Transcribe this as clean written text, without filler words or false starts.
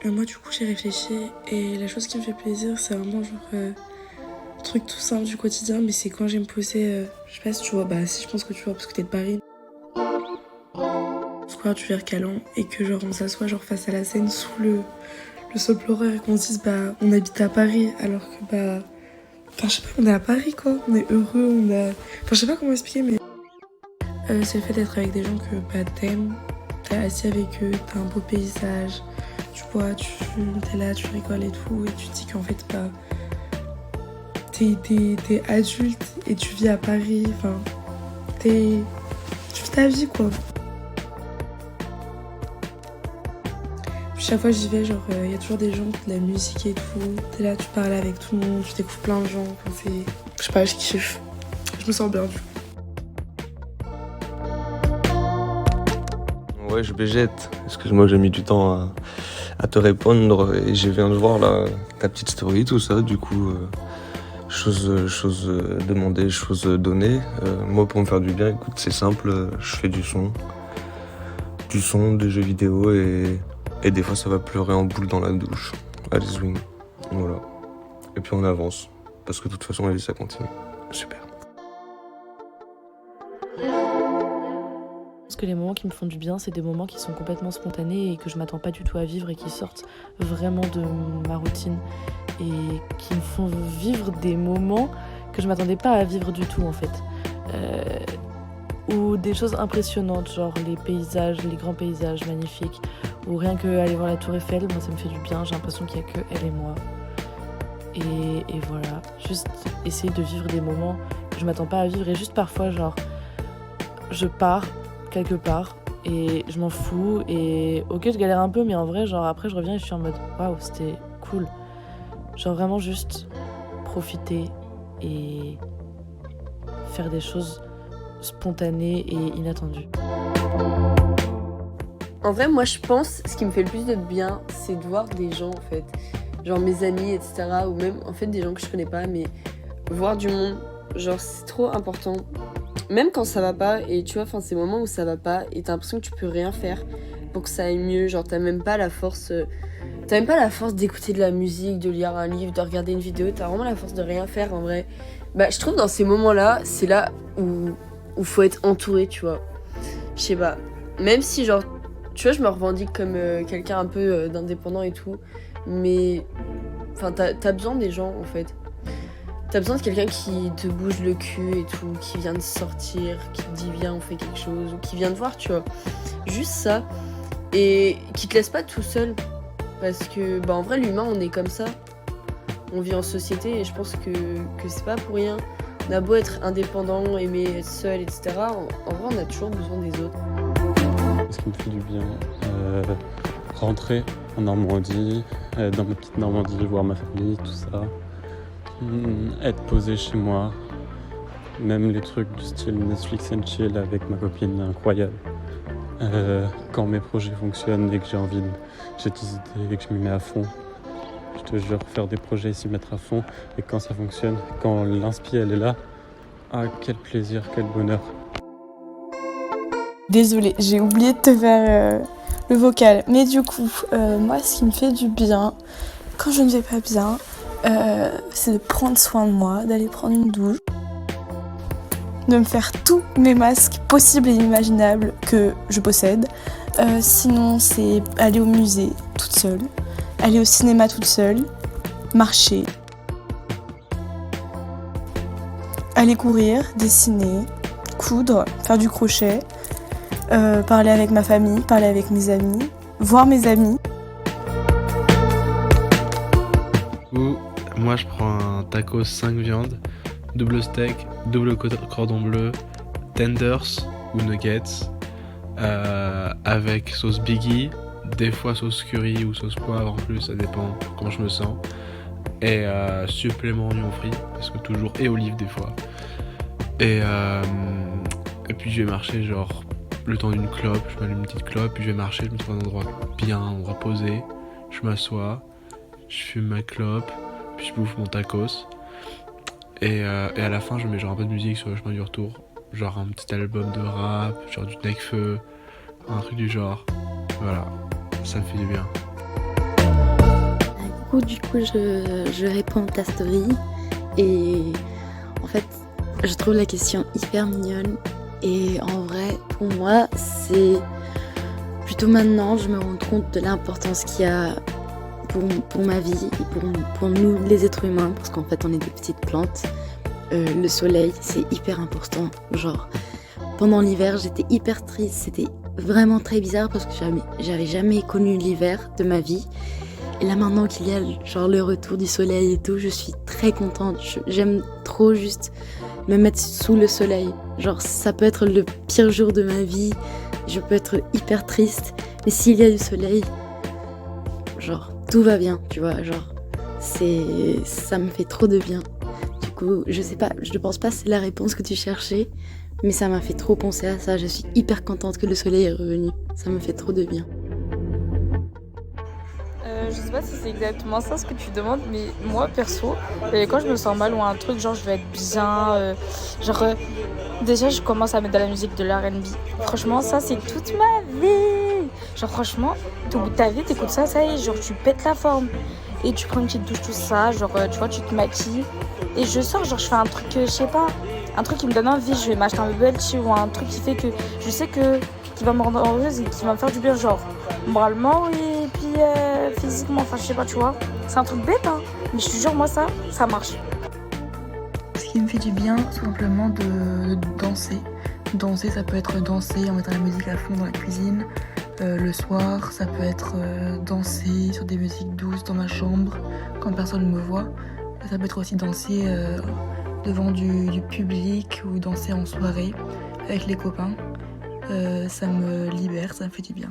Moi du coup j'ai réfléchi et la chose qui me fait plaisir c'est vraiment genre truc tout simple du quotidien, mais c'est quand j'aime me poser, je sais pas si tu vois, bah si je pense que tu vois parce que t'es de Paris, square du Verre Calan et que genre on s'assoit genre face à la Seine sous le sol pleureur et qu'on se dise bah on habite à Paris alors que bah, enfin je sais pas, on est à Paris quoi, on est heureux, enfin je sais pas comment expliquer mais c'est le fait d'être avec des gens que bah t'aimes, t'es assis avec eux, t'as un beau paysage, tu bois, t'es là, tu rigoles et tout et tu te dis qu'en fait bah t'es adulte et tu vis à Paris, enfin, tu vis ta vie quoi. Puis chaque fois que j'y vais, genre, y a toujours des gens qui font de la musique et tout. T'es là, tu parles avec tout le monde, tu découvres plein de gens. Enfin, je sais pas, je kiffe. Je me sens bien du coup. Ouais, je végète. Excuse-moi, j'ai mis du temps à te répondre et je viens de voir là, ta petite story, tout ça. Du coup, chose demandée, chose donnée. Moi, pour me faire du bien, écoute, c'est simple. Je fais du son, des jeux vidéo et des fois, ça va pleurer en boule dans la douche. Allez, swing. Voilà. Et puis on avance. Parce que de toute façon, la vie, ça continue. Super. Je pense que les moments qui me font du bien, c'est des moments qui sont complètement spontanés et que je m'attends pas du tout à vivre et qui sortent vraiment de ma routine et qui me font vivre des moments que je m'attendais pas à vivre du tout en fait. Ou des choses impressionnantes, genre les paysages, les grands paysages magnifiques, ou rien que aller voir la Tour Eiffel, moi ça me fait du bien, j'ai l'impression qu'il y a que elle et moi. Et voilà, juste essayer de vivre des moments que je m'attends pas à vivre et juste parfois genre je pars quelque part et je m'en fous et ok je galère un peu mais en vrai genre après je reviens et je suis en mode waouh c'était cool, genre vraiment juste profiter et faire des choses spontanées et inattendues. En vrai, moi, je pense, ce qui me fait le plus de bien, c'est de voir des gens, en fait. Genre mes amis, etc. Ou même, en fait, des gens que je connais pas, mais voir du monde, genre, c'est trop important. Même quand ça va pas, et tu vois, enfin, ces moments où ça va pas, et t'as l'impression que tu peux rien faire pour que ça aille mieux. Genre, t'as même pas la force d'écouter de la musique, de lire un livre, de regarder une vidéo. T'as vraiment la force de rien faire, en vrai. Bah, je trouve, dans ces moments-là, c'est là où faut être entouré, tu vois. Je sais pas. Même si, genre, tu vois, je me revendique comme quelqu'un un peu d'indépendant et tout, mais enfin, t'as besoin des gens en fait. T'as besoin de quelqu'un qui te bouge le cul et tout, qui vient de sortir, qui te dit viens on fait quelque chose, ou qui vient te voir, tu vois. Juste ça. Et qui te laisse pas tout seul. Parce que, bah en vrai, l'humain, on est comme ça. On vit en société et je pense que c'est pas pour rien. On a beau être indépendant, aimer être seul, etc. En vrai, on a toujours besoin des autres. Ce qui me fait du bien, rentrer en Normandie, dans ma petite Normandie, voir ma famille, tout ça. Être posé chez moi, même les trucs du style Netflix and chill avec ma copine, incroyable. Quand mes projets fonctionnent et que j'ai des idées et que je m'y mets à fond, je te jure, faire des projets et s'y mettre à fond. Et quand ça fonctionne, quand l'inspi elle est là, ah quel plaisir, quel bonheur. Désolée, j'ai oublié de te faire le vocal. Mais du coup, moi, ce qui me fait du bien, quand je ne vais pas bien, c'est de prendre soin de moi, d'aller prendre une douche, de me faire tous mes masques possibles et imaginables que je possède. Sinon, c'est aller au musée toute seule, aller au cinéma toute seule, marcher, aller courir, dessiner, coudre, faire du crochet. Parler avec ma famille, parler avec mes amis, voir mes amis. Moi je prends un tacos 5 viandes, double steak, double cordon bleu, tenders ou nuggets, avec sauce Biggie, des fois sauce curry ou sauce poivre en plus, ça dépend comment je me sens, et supplément oignon frit, parce que toujours, et olive des fois. Et puis je vais marcher genre le temps d'une clope, je m'allume une petite clope, puis je vais marcher, je me trouve un endroit bien, un endroit posé, je m'assois, je fume ma clope, puis je bouffe mon tacos, et à la fin je mets genre un peu de musique sur le chemin du retour, genre un petit album de rap, genre du Nekfeu, un truc du genre, voilà, ça me fait du bien. coucou, du coup je réponds à ta story et en fait je trouve la question hyper mignonne et en vrai pour moi c'est plutôt maintenant je me rends compte de l'importance qu'il y a pour ma vie et pour nous les êtres humains parce qu'en fait on est des petites plantes. Le soleil c'est hyper important, genre pendant l'hiver j'étais hyper triste, c'était vraiment très bizarre parce que j'avais jamais connu l'hiver de ma vie. Et là maintenant qu'il y a genre le retour du soleil et tout, je suis très contente. J'aime trop juste me mettre sous le soleil. Genre ça peut être le pire jour de ma vie, je peux être hyper triste, mais s'il y a du soleil, genre tout va bien, tu vois, genre ça me fait trop de bien. Du coup, je sais pas, je pense pas que c'est la réponse que tu cherchais, mais ça m'a fait trop penser à ça. Je suis hyper contente que le soleil est revenu, ça me fait trop de bien. Je sais pas si c'est exactement ça ce que tu demandes, mais moi perso, quand je me sens mal ou un truc, genre je vais être bien, déjà je commence à mettre de la musique de l'R&B. Franchement, ça c'est toute ma vie. Genre franchement, au bout de ta vie, t'écoutes ça y est, genre tu pètes la forme. Et tu prends une petite douche, tout ça, genre tu vois, tu te maquilles. Et je sors, genre je fais un truc, je sais pas, un truc qui me donne envie, je vais m'acheter un bubble tea ou un truc qui fait que je sais que qui va me rendre heureuse et qui va me faire du bien, genre moralement et puis physiquement, enfin je sais pas, tu vois. C'est un truc bête, hein, mais je te jure, moi ça marche. Ce qui me fait du bien, tout simplement de danser. Danser, ça peut être danser en mettant la musique à fond dans la cuisine. Le soir, ça peut être danser sur des musiques douces dans ma chambre quand personne ne me voit. Ça peut être aussi danser devant du public ou danser en soirée avec les copains. Ça me libère, ça me fait du bien.